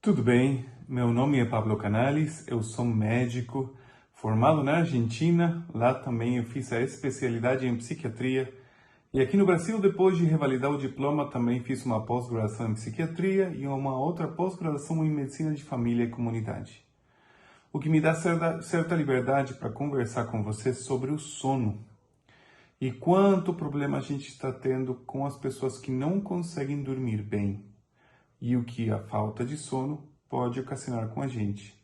Tudo bem, meu nome é Pablo Canales, eu sou médico formado na Argentina, lá também eu fiz a especialidade em psiquiatria e aqui no Brasil, depois de revalidar o diploma, também fiz uma pós-graduação em psiquiatria e uma outra pós-graduação em medicina de família e comunidade. O que me dá certa liberdade para conversar com você sobre o sono e quanto problema a gente está tendo com as pessoas que não conseguem dormir bem e o que a falta de sono pode ocasionar com a gente.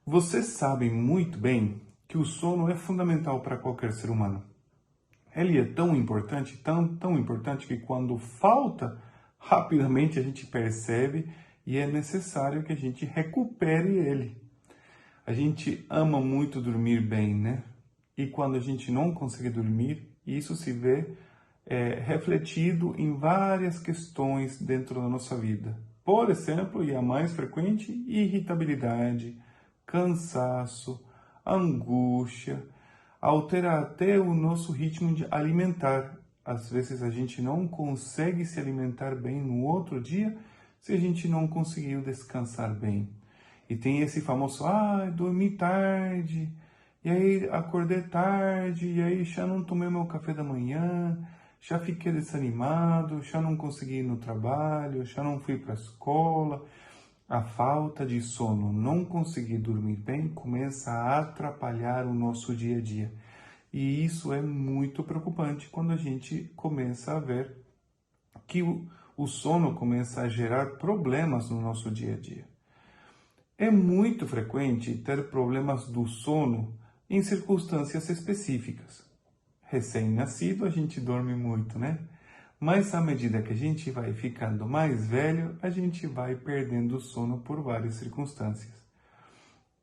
Vocês sabem muito bem que o sono é fundamental para qualquer ser humano. Ele é tão importante, tão importante que quando falta, rapidamente a gente percebe e é necessário que a gente recupere ele. A gente ama muito dormir bem, né? E quando a gente não consegue dormir, isso se vê refletido em várias questões dentro da nossa vida. Por exemplo, e a mais frequente, irritabilidade, cansaço, angústia, altera até o nosso ritmo de alimentar. Às vezes a gente não consegue se alimentar bem no outro dia se a gente não conseguiu descansar bem. E tem esse famoso, dormi tarde, e aí acordei tarde, e aí já não tomei meu café da manhã, já fiquei desanimado, já não consegui ir no trabalho, já não fui para a escola. A falta de sono, não conseguir dormir bem, começa a atrapalhar o nosso dia a dia. E isso é muito preocupante quando a gente começa a ver que o sono começa a gerar problemas no nosso dia a dia. É muito frequente ter problemas do sono em circunstâncias específicas. Recém-nascido, a gente dorme muito, né? Mas à medida que a gente vai ficando mais velho, a gente vai perdendo o sono por várias circunstâncias.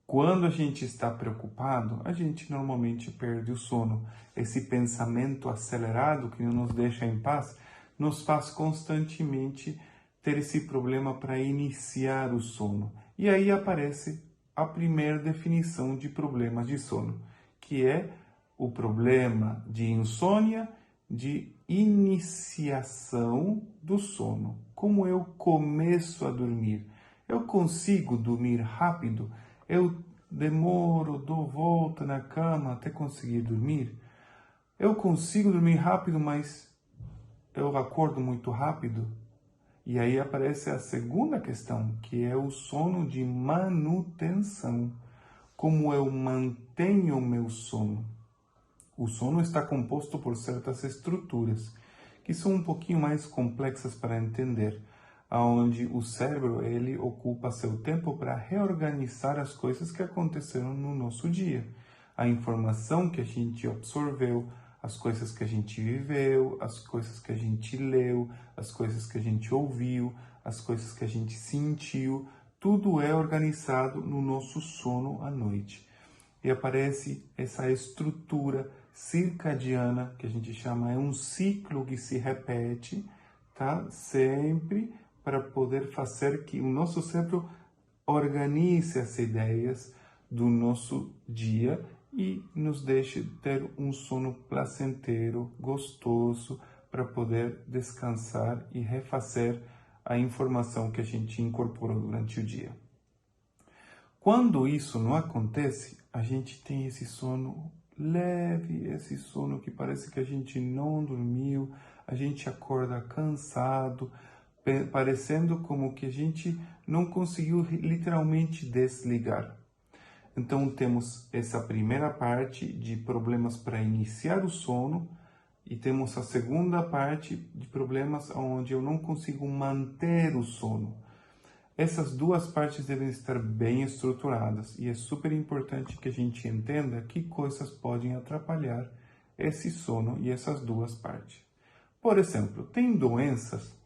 Quando a gente está preocupado, a gente normalmente perde o sono. Esse pensamento acelerado que não nos deixa em paz nos faz constantemente ter esse problema para iniciar o sono. E aí aparece a primeira definição de problemas de sono, que é o problema de insônia, de iniciação do sono. Como eu começo a dormir? Eu consigo dormir rápido? Eu demoro, dou volta na cama até conseguir dormir? Eu consigo dormir rápido, mas eu acordo muito rápido? E aí aparece a segunda questão, que é o sono de manutenção. Como eu mantenho o meu sono? O sono está composto por certas estruturas que são um pouquinho mais complexas para entender, aonde o cérebro ele ocupa seu tempo para reorganizar as coisas que aconteceram no nosso dia, a informação que a gente absorveu, as coisas que a gente viveu, as coisas que a gente leu, as coisas que a gente ouviu, as coisas que a gente sentiu, tudo é organizado no nosso sono à noite. E aparece essa estrutura circadiana, que a gente chama, é um ciclo que se repete, tá? Sempre para poder fazer que o nosso cérebro organize as ideias do nosso dia e nos deixe ter um sono placenteiro, gostoso, para poder descansar e refazer a informação que a gente incorporou durante o dia. Quando isso não acontece, a gente tem esse sono leve, esse sono que parece que a gente não dormiu, a gente acorda cansado, parecendo como que a gente não conseguiu literalmente desligar. Então temos essa primeira parte de problemas para iniciar o sono e temos a segunda parte de problemas onde eu não consigo manter o sono. Essas duas partes devem estar bem estruturadas e é super importante que a gente entenda que coisas podem atrapalhar esse sono e essas duas partes. Por exemplo, tem doenças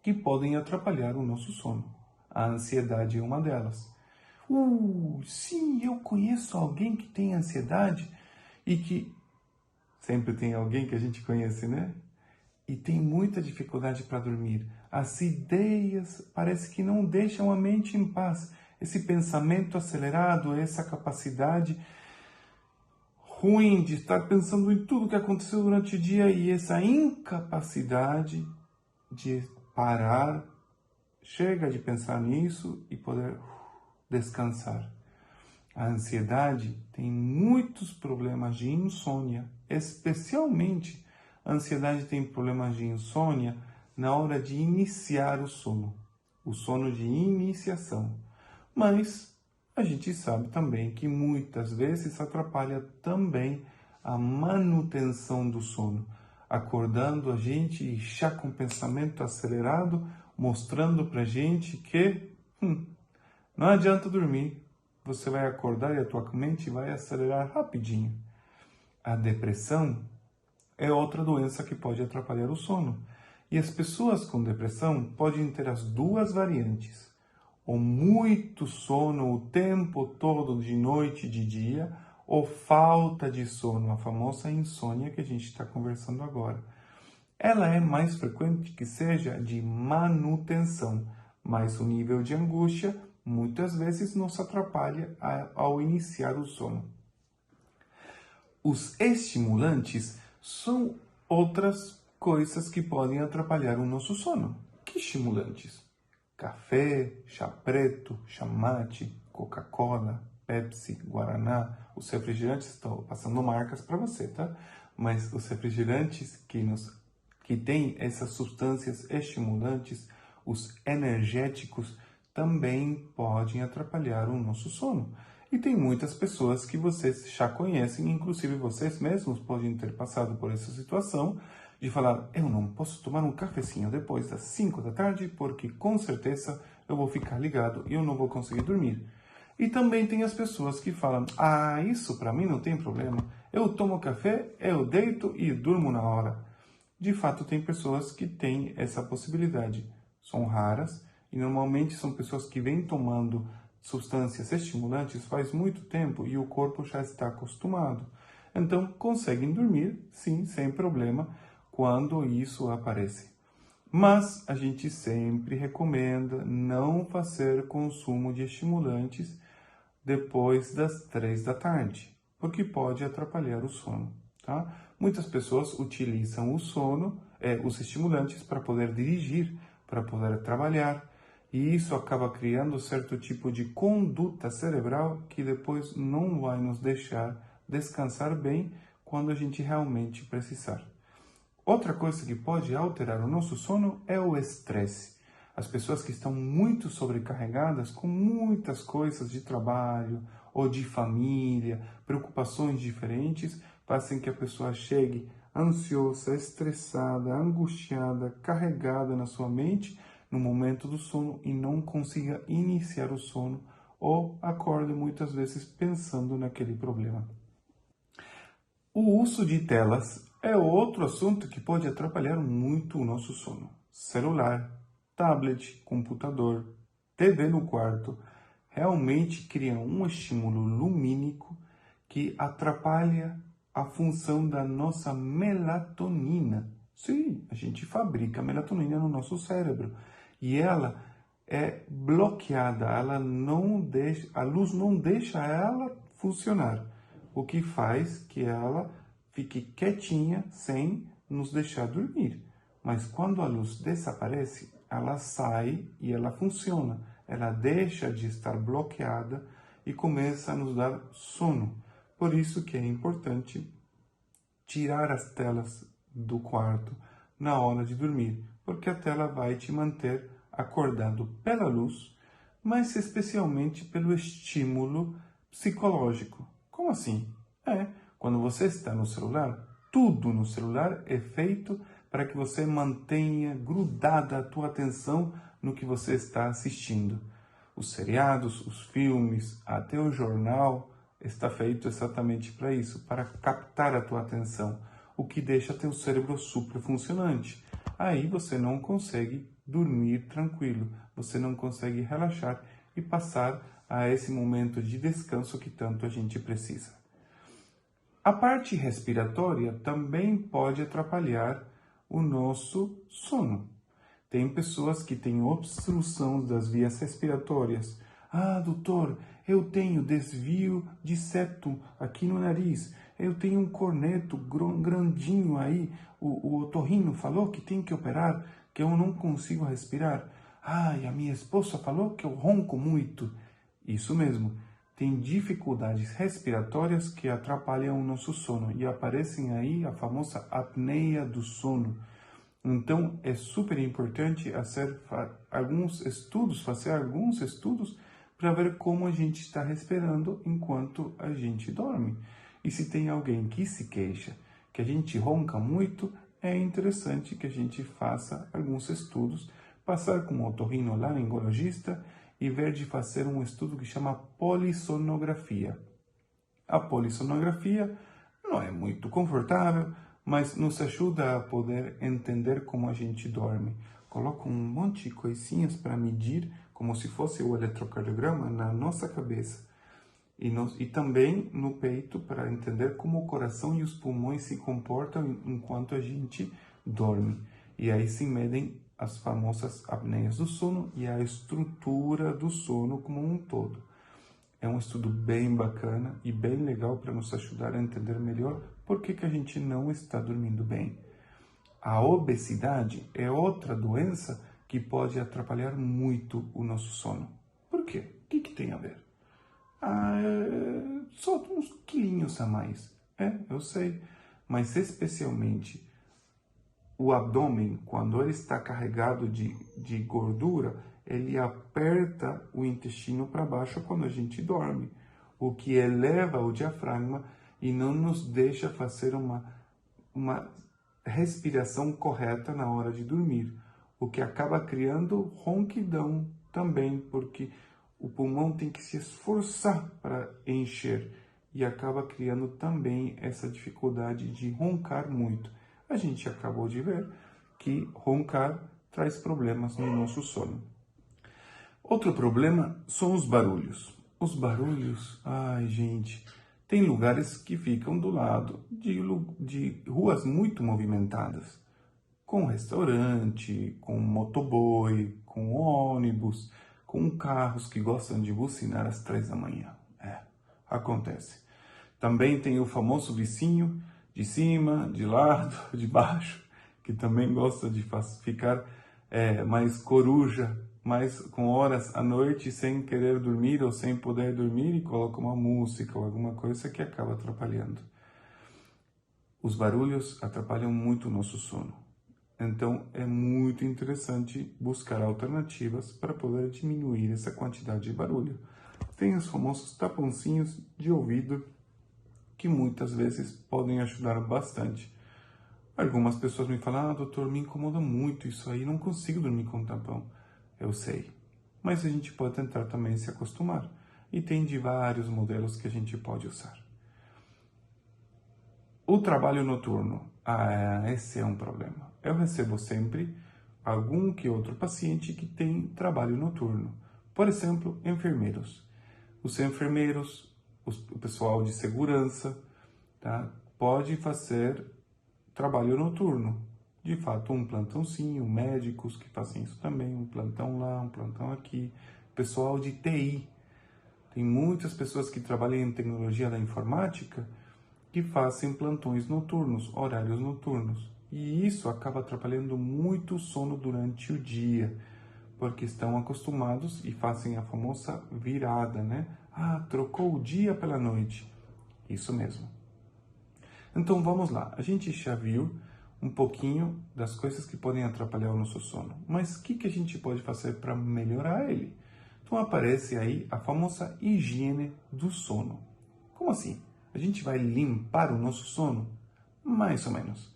que podem atrapalhar o nosso sono. A ansiedade é uma delas. Sim, eu conheço alguém que tem ansiedade e que... Sempre tem alguém que a gente conhece, né? E tem muita dificuldade para dormir. As ideias parece que não deixam a mente em paz. Esse pensamento acelerado, essa capacidade ruim de estar pensando em tudo que aconteceu durante o dia e essa incapacidade de parar, Chega de pensar nisso e poder descansar. A ansiedade tem muitos problemas de insônia, especialmente a ansiedade tem problemas de insônia na hora de iniciar o sono de iniciação. Mas a gente sabe também que muitas vezes atrapalha também a manutenção do sono, acordando a gente já com o pensamento acelerado, mostrando pra gente que não adianta dormir, você vai acordar e a tua mente vai acelerar rapidinho. A depressão é outra doença que pode atrapalhar o sono. E as pessoas com depressão podem ter as duas variantes. Ou muito sono o tempo todo, de noite e de dia, ou falta de sono, a famosa insônia que a gente está conversando agora. Ela é mais frequente que seja de manutenção, mas o nível de angústia muitas vezes nos atrapalha ao iniciar o sono. Os estimulantes são outras coisas que podem atrapalhar o nosso sono. Que estimulantes? Café, chá preto, chá mate, Coca-Cola, Pepsi, Guaraná. Os refrigerantes, estou passando marcas para você, tá? Mas os refrigerantes que têm essas substâncias estimulantes, os energéticos, também podem atrapalhar o nosso sono. E tem muitas pessoas que vocês já conhecem, inclusive vocês mesmos podem ter passado por essa situação de falar, eu não posso tomar um cafezinho depois das 5 da tarde porque com certeza eu vou ficar ligado e eu não vou conseguir dormir. E também tem as pessoas que falam, isso para mim não tem problema, eu tomo café, eu deito e durmo na hora. De fato, tem pessoas que têm essa possibilidade, são raras e normalmente são pessoas que vêm tomando substâncias estimulantes faz muito tempo e o corpo já está acostumado. Então, conseguem dormir, sim, sem problema, quando isso aparece. Mas a gente sempre recomenda não fazer consumo de estimulantes depois das 3 da tarde, porque pode atrapalhar o sono, tá? Muitas pessoas utilizam os estimulantes para poder dirigir, para poder trabalhar, e isso acaba criando certo tipo de conduta cerebral que depois não vai nos deixar descansar bem quando a gente realmente precisar. Outra coisa que pode alterar o nosso sono é o estresse. As pessoas que estão muito sobrecarregadas com muitas coisas de trabalho ou de família, preocupações diferentes, fazem que a pessoa chegue ansiosa, estressada, angustiada, carregada na sua mente no momento do sono e não consiga iniciar o sono ou acorde muitas vezes pensando naquele problema. O uso de telas é outro assunto que pode atrapalhar muito o nosso sono. Celular, tablet, computador, TV no quarto, realmente criam um estímulo lumínico que atrapalha a função da nossa melatonina. Sim, a gente fabrica melatonina no nosso cérebro e ela é bloqueada, a luz não deixa ela funcionar, o que faz que ela fique quietinha sem nos deixar dormir. Mas quando a luz desaparece, ela sai e ela funciona. Ela deixa de estar bloqueada e começa a nos dar sono. Por isso que é importante tirar as telas do quarto na hora de dormir, porque a tela vai te manter acordado pela luz, mas especialmente pelo estímulo psicológico. Como assim? Quando você está no celular, tudo no celular é feito para que você mantenha grudada a tua atenção no que você está assistindo. Os seriados, os filmes, até o jornal está feito exatamente para isso, para captar a tua atenção, o que deixa teu cérebro super funcionante. Aí você não consegue dormir tranquilo, você não consegue relaxar e passar a esse momento de descanso que tanto a gente precisa. A parte respiratória também pode atrapalhar o nosso sono. Tem pessoas que têm obstrução das vias respiratórias. Doutor, eu tenho desvio de septo aqui no nariz. Eu tenho um corneto grandinho aí. O otorrino falou que tem que operar, que eu não consigo respirar. Ai, a minha esposa falou que eu ronco muito. Isso mesmo, tem dificuldades respiratórias que atrapalham o nosso sono e aparecem aí a famosa apneia do sono. Então, é super importante fazer alguns estudos para ver como a gente está respirando enquanto a gente dorme. E se tem alguém que se queixa que a gente ronca muito, é interessante que a gente faça alguns estudos, passar com o otorrinolaringologista e ver de fazer um estudo que chama polissonografia. A polissonografia não é muito confortável, mas nos ajuda a poder entender como a gente dorme. Coloca um monte de coisinhas para medir, como se fosse o eletrocardiograma, na nossa cabeça. E também no peito, para entender como o coração e os pulmões se comportam enquanto a gente dorme. E aí se medem as famosas apneias do sono e a estrutura do sono como um todo. É um estudo bem bacana e bem legal para nos ajudar a entender melhor por que a gente não está dormindo bem. A obesidade é outra doença que pode atrapalhar muito o nosso sono. Por quê? O que tem a ver? Só uns quilinhos a mais. Eu sei. Mas especialmente o abdômen, quando ele está carregado de gordura, ele aperta o intestino para baixo quando a gente dorme, o que eleva o diafragma e não nos deixa fazer uma respiração correta na hora de dormir, o que acaba criando ronquidão também, porque o pulmão tem que se esforçar para encher e acaba criando também essa dificuldade de roncar muito. A gente acabou de ver que roncar traz problemas no nosso sono. Outro problema são os barulhos. Os barulhos, ai gente, tem lugares que ficam do lado de ruas muito movimentadas, com restaurante, com motoboy, com ônibus, com carros que gostam de buzinar às 3 da manhã. Acontece. Também tem o famoso vizinho de cima, de lado, de baixo, que também gosta de ficar mais coruja, mais com horas à noite sem querer dormir ou sem poder dormir e coloca uma música ou alguma coisa que acaba atrapalhando. Os barulhos atrapalham muito o nosso sono. Então, é muito interessante buscar alternativas para poder diminuir essa quantidade de barulho. Tem os famosos taponcinhos de ouvido, que muitas vezes podem ajudar bastante. Algumas pessoas me falam, doutor, me incomoda muito isso aí, não consigo dormir com tampão. Eu sei, mas a gente pode tentar também se acostumar. E tem de vários modelos que a gente pode usar. O trabalho noturno, esse é um problema. Eu recebo sempre algum que outro paciente que tem trabalho noturno. Por exemplo, enfermeiros. Os enfermeiros, o pessoal de segurança, tá? Pode fazer trabalho noturno. De fato, um plantãozinho, médicos que fazem isso também, um plantão lá, um plantão aqui. Pessoal de TI. Tem muitas pessoas que trabalham em tecnologia da informática que fazem plantões noturnos, horários noturnos. E isso acaba atrapalhando muito o sono durante o dia, porque estão acostumados e fazem a famosa virada, né? Trocou o dia pela noite. Isso mesmo. Então vamos lá, a gente já viu um pouquinho das coisas que podem atrapalhar o nosso sono, mas o que a gente pode fazer para melhorar ele? Então aparece aí a famosa higiene do sono. Como assim? A gente vai limpar o nosso sono? Mais ou menos.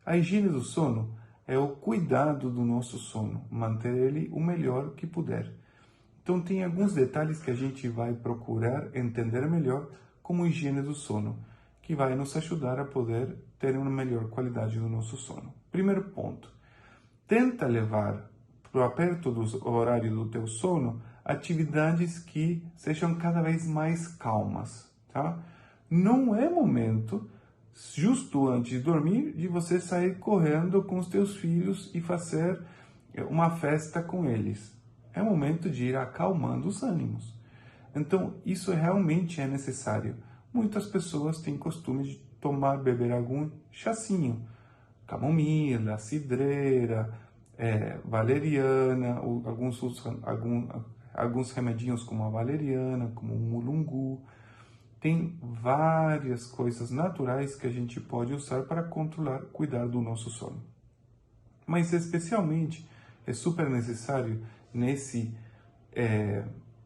A higiene do sono é o cuidado do nosso sono, manter ele o melhor que puder. Então tem alguns detalhes que a gente vai procurar entender melhor como higiene do sono, que vai nos ajudar a poder ter uma melhor qualidade do nosso sono. Primeiro ponto, tenta levar para perto do horário do teu sono atividades que sejam cada vez mais calmas, tá? Não é momento, justo antes de dormir, de você sair correndo com os teus filhos e fazer uma festa com eles. É momento de ir acalmando os ânimos. Então, isso realmente é necessário. Muitas pessoas têm costume de beber algum chacinho, camomila, cidreira, valeriana, ou alguns remedinhos como a valeriana, como o mulungu. Tem várias coisas naturais que a gente pode usar para controlar, cuidar do nosso sono. Mas especialmente é super necessário nesse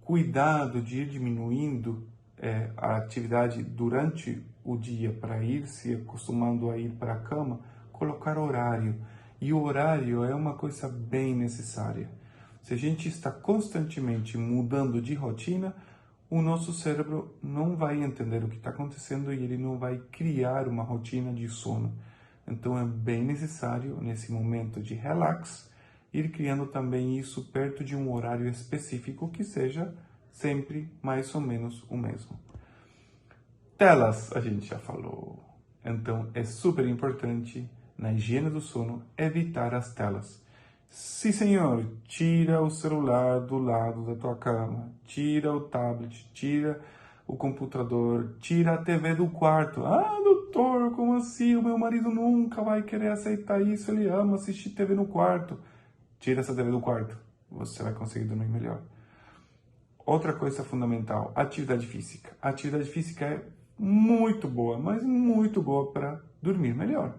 cuidado de ir diminuindo a atividade durante o dia para ir se acostumando a ir para a cama, colocar horário. E o horário é uma coisa bem necessária. Se a gente está constantemente mudando de rotina, o nosso cérebro não vai entender o que está acontecendo e ele não vai criar uma rotina de sono. Então é bem necessário, nesse momento de relax, ir criando também isso perto de um horário específico que seja sempre mais ou menos o mesmo. Telas, a gente já falou. Então é super importante na higiene do sono evitar as telas. Sim, senhor, tira o celular do lado da tua cama, tira o tablet, tira o computador, tira a TV do quarto. Ah, doutor, como assim? O meu marido nunca vai querer aceitar isso, ele ama assistir TV no quarto. Tira essa TV do quarto, você vai conseguir dormir melhor. Outra coisa fundamental, atividade física. A atividade física é muito boa, mas muito boa para dormir melhor.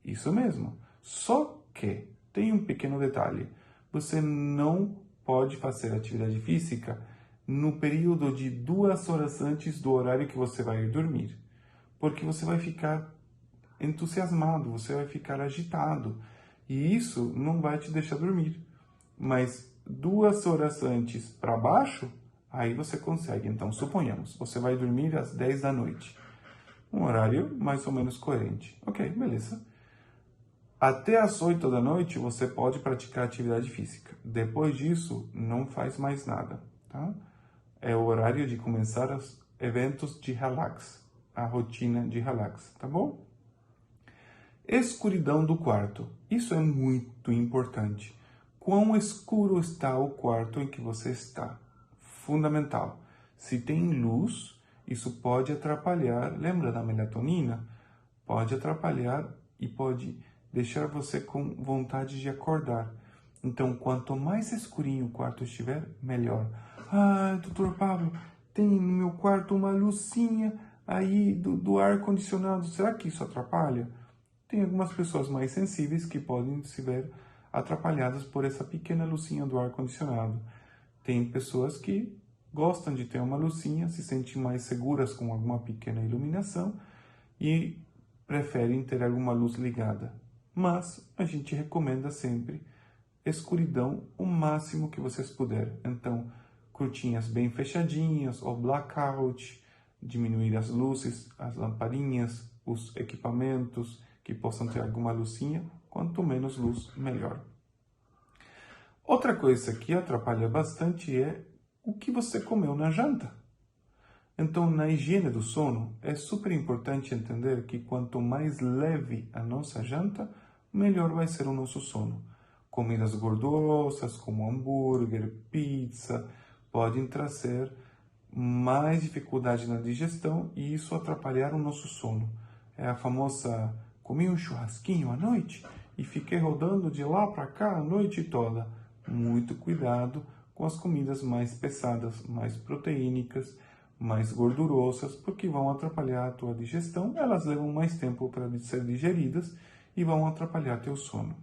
Isso mesmo. Só que tem um pequeno detalhe. Você não pode fazer atividade física no período de 2 horas antes do horário que você vai dormir. Porque você vai ficar entusiasmado, você vai ficar agitado. E isso não vai te deixar dormir. Mas 2 horas antes para baixo, aí você consegue. Então, suponhamos, você vai dormir às 10 da noite. Um horário mais ou menos coerente. Ok, beleza. Até às 8 da noite você pode praticar atividade física. Depois disso, não faz mais nada, tá? É o horário de começar os eventos de relax, a rotina de relax, tá bom? Escuridão do quarto. Isso é muito importante. Quão escuro está o quarto em que você está? Fundamental. Se tem luz, isso pode atrapalhar, lembra da melatonina? Pode atrapalhar e pode deixar você com vontade de acordar. Então, quanto mais escurinho o quarto estiver, melhor. Ah, doutor Pablo, tem no meu quarto uma luzinha aí do ar-condicionado. Será que isso atrapalha? Tem algumas pessoas mais sensíveis que podem se ver atrapalhadas por essa pequena luzinha do ar-condicionado. Tem pessoas que gostam de ter uma luzinha, se sentem mais seguras com alguma pequena iluminação e preferem ter alguma luz ligada. Mas a gente recomenda sempre escuridão o máximo que vocês puderem. Então, cortinas bem fechadinhas ou blackout, diminuir as luzes, as lamparinhas, os equipamentos que possam ter alguma luzinha, quanto menos luz, melhor. Outra coisa que atrapalha bastante é o que você comeu na janta. Então, na higiene do sono, é super importante entender que quanto mais leve a nossa janta, melhor vai ser o nosso sono. Comidas gordurosas, como hambúrguer, pizza, podem trazer mais dificuldade na digestão e isso atrapalhar o nosso sono. É a famosa, comi um churrasquinho à noite e fiquei rodando de lá para cá a noite toda. Muito cuidado com as comidas mais pesadas, mais proteínicas, mais gordurosas, porque vão atrapalhar a tua digestão, elas levam mais tempo para ser digeridas e vão atrapalhar teu sono.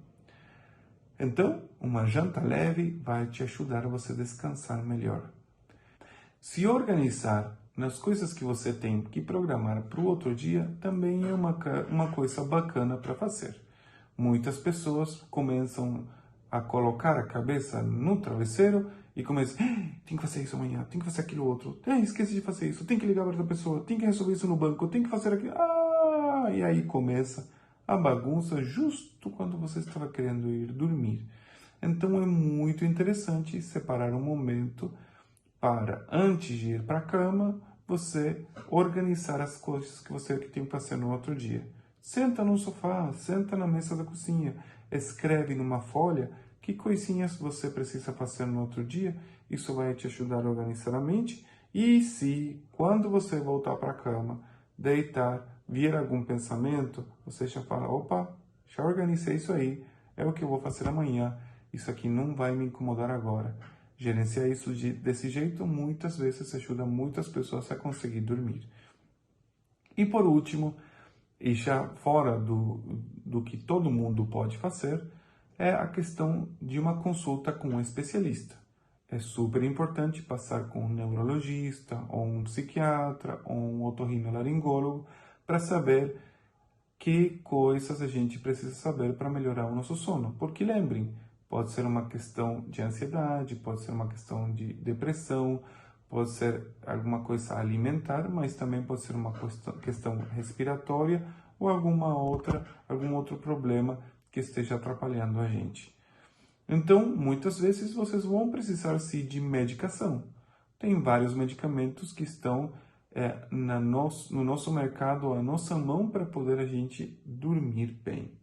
Então, uma janta leve vai te ajudar a você descansar melhor. Se organizar nas coisas que você tem que programar para o outro dia também é uma coisa bacana para fazer. Muitas pessoas começam a colocar a cabeça no travesseiro e começam, tem que fazer isso amanhã, tem que fazer aquilo outro, esqueci de fazer isso, tem que ligar para outra pessoa, tem que resolver isso no banco, tem que fazer aquilo, e aí começa a bagunça justo quando você estava querendo ir dormir. Então é muito interessante separar um momento para, antes de ir para a cama, você organizar as coisas que você tem que fazer no outro dia. Senta no sofá, senta na mesa da cozinha, escreve numa folha que coisinhas você precisa fazer no outro dia. Isso vai te ajudar a organizar a mente. E se, quando você voltar para a cama, deitar, vir algum pensamento, você já fala, opa, já organizei isso aí, é o que eu vou fazer amanhã, isso aqui não vai me incomodar agora. Gerenciar isso desse jeito muitas vezes ajuda muitas pessoas a conseguir dormir. E por último, e já fora do que todo mundo pode fazer, é a questão de uma consulta com um especialista. É super importante passar com um neurologista, ou um psiquiatra, ou um otorrinolaringólogo, para saber que coisas a gente precisa saber para melhorar o nosso sono. Porque lembrem, pode ser uma questão de ansiedade, pode ser uma questão de depressão, pode ser alguma coisa alimentar, mas também pode ser uma questão respiratória ou algum outro problema que esteja atrapalhando a gente. Então, muitas vezes vocês vão precisar sim de medicação. Tem vários medicamentos que estão no nosso mercado, à nossa mão, para poder a gente dormir bem.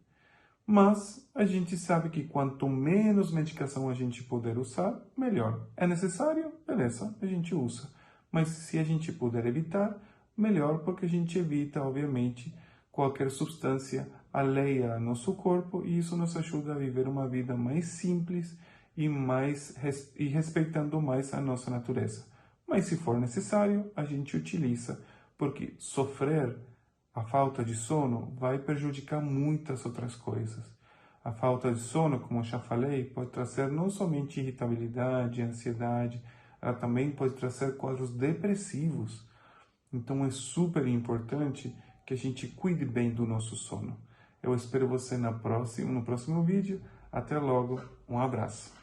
Mas a gente sabe que quanto menos medicação a gente puder usar, melhor. É necessário? Beleza, a gente usa. Mas se a gente puder evitar, melhor, porque a gente evita, obviamente, qualquer substância alheia ao nosso corpo, e isso nos ajuda a viver uma vida mais simples e respeitando mais a nossa natureza. Mas se for necessário, a gente utiliza, porque sofrer a falta de sono vai prejudicar muitas outras coisas. A falta de sono, como eu já falei, pode trazer não somente irritabilidade, ansiedade, ela também pode trazer quadros depressivos. Então é super importante que a gente cuide bem do nosso sono. Eu espero você no próximo vídeo. Até logo, um abraço.